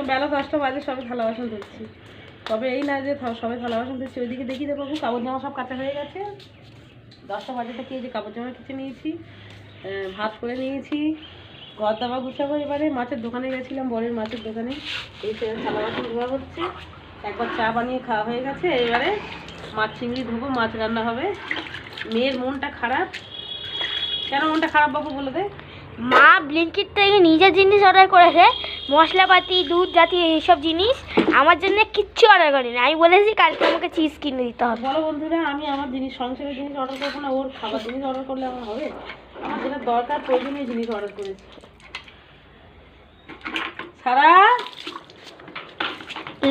বেলা 10টা বাজে, সবে থালা বাসন ধুচ্ছি। তবে এই না যে সবে থালা বাসন ধুচ্ছি, ওইদিকে দেখি দেবো কাপড় জামা সব কাচা হয়ে গেছে। 10টা বাজে থেকে এই যে কাপড় জামা কেচে নিয়েছি, ভাত করে নিয়েছি, ঘর দাবা গুছাবো। এবারে মাছের দোকানে গেছিলাম, বরের মাছের দোকানে, এসে থালা বাসন ধোয়া হচ্ছে। একবার চা বানিয়ে খাওয়া হয়ে গেছে, এবারে মাছ চিংড়ি ধোবো, মাছ রান্না হবে। মেয়ের মনটা খারাপ। কেন মনটা খারাপ বাবু বলে দে? মা ব্লিঙ্কিট থেকে নিজের জিনিস অর্ডার করেছে, মশলাপাতি, দুধ জাতীয় এইসব জিনিস। আমার জন্য কিচ্ছু অর্ডার করিনি। আমি বলেছি কালকে আমাকে চিজ কিনে দিতে হবে। বলো বন্ধুরা, আমি আমার জিনিস, সংসারের জিনিস অর্ডার করবো না, ওর খাবার জিনিস অর্ডার করলে আমার হবে? আমার যেটা দরকার প্রয়োজনীয় জিনিস অর্ডার করেছি। সারা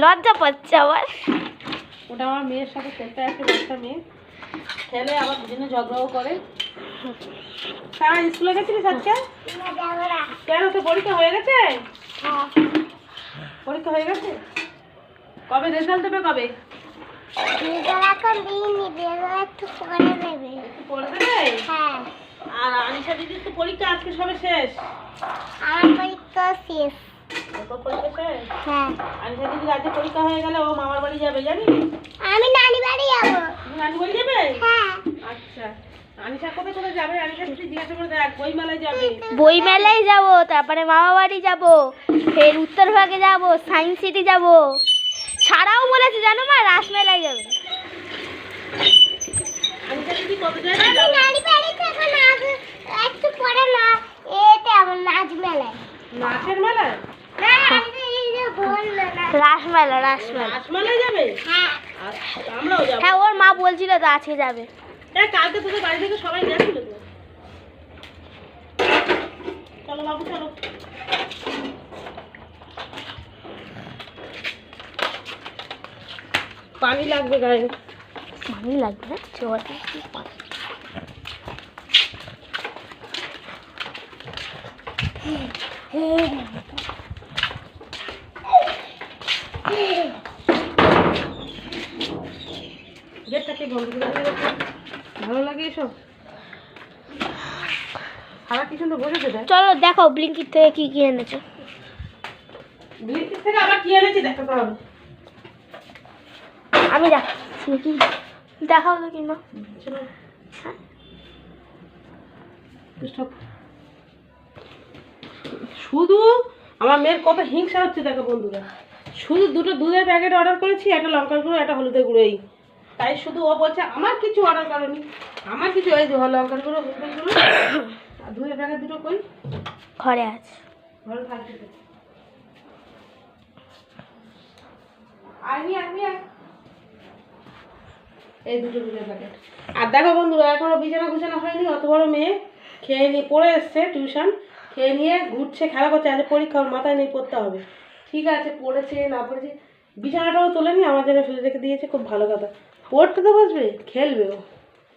লজ্জা পাচ্ছে আবার। ওটা আমার মেয়ের সাথে খেলতে আসে, বাচ্চা মেয়ে খেলে, আবার দুজনে ঝগড়াও করে। সারা স্কুলে গেছিলিস আজকে? কেন, তো পরীক্ষা হয়ে গেছে? পরীক্ষা হয়ে গেছে? কবে রেজাল্ট দেবে? কবে একটু পরে দেবে? আর আনিশা দিদির তো পরীক্ষা আজকে সবে শেষ। আমার পরীক্ষা শেষ। পরীক্ষা শেষ? হ্যাঁ। আনিশা দিদির আজকে পরীক্ষা হয়ে গেলে ও মামার বাড়ি যাবে, জানি? আমি নানি বাড়ি যাবো। নানি বাড়ি যাবে? হ্যাঁ। আচ্ছা, আনিশা কোথায় কোথায় যাবে? আনিশা দিদি জিজ্ঞাসা করে দেখ। বইমেলায় যাবে। বইমেলায় যাবো, তারপরে মামা বাড়ি যাবো, ফের উত্তরভাগে যাবো, সায়েন্স সিটি যাবো। সারাও বলেছে জানো মা, রাসমেলায় যাবে। আনিশা দিদি কত যায়? নানি বাড়ি থেকে না, একটু পরে না, এটা আমার নাচ মেলায়। নাচের মেলায়? রাসমেলা, রাসমেলা। রাসমেলায় যাবে? হ্যাঁ। আচ্ছা, আমরাও যাবো। হ্যাঁ, ওর মা বলছিল তো আজকে যাবে। কালকে তোদের বাড়ি থেকে সবাই গেছিল তো। চলো বাবু, চলো। পানি লাগবে গায়ে। পানি লাগবে? চল। গেটটাকে বন্ধ করে দিয়ে রাখো। ভালো লাগে এসব। সারা কি সুন্দর বসেছে দেখ। চলো দেখো ব্লিঙ্কিট থেকে কি কি এনেছো। ব্লিঙ্কিট থেকে আবার কি এনেছি দেখাতে হবে। আমি দেখাচ্ছি কি, দেখাও তো কিনা। চলো। শুধু আমার মেয়ের কত হিংসা হচ্ছে দেখো বন্ধুরা। শুধু দুটো দুধের প্যাকেট অর্ডার করেছি, একটা লঙ্কার গুঁড়ো, একটা হলুদের গুঁড়োই। তাই শুধু ও বলছে আমার কিছু অর্ডার করনি, আমার কিছু। এই লঙ্কার গুঁড়ো, হলুদের গুঁড়ো আর দুধের প্যাকেট দুটো কই? ঘরে আছে। ঘরে থাকবে। আইনি আইনি এই দুটো দুধের প্যাকেট। আর দেখো বন্ধুরা, এখনো বিছানা গুছানো হয়নি। অত বড় মেয়ে খেয়ে নিয়ে পড়ে এসছে টিউশন, খেয়ে নিয়ে ঘুরছে, খেলা করছে। আজ পরীক্ষা, ওর মাথায় নেই পড়তে হবে। ঠিক আছে, পড়েছে না পড়েছে, বিছানাটাও তোলেনি, আমার জন্য ফেলে রেখে দিয়েছে। খুব ভালো কথা, পড়তে তো বসবে, খেলবে ও।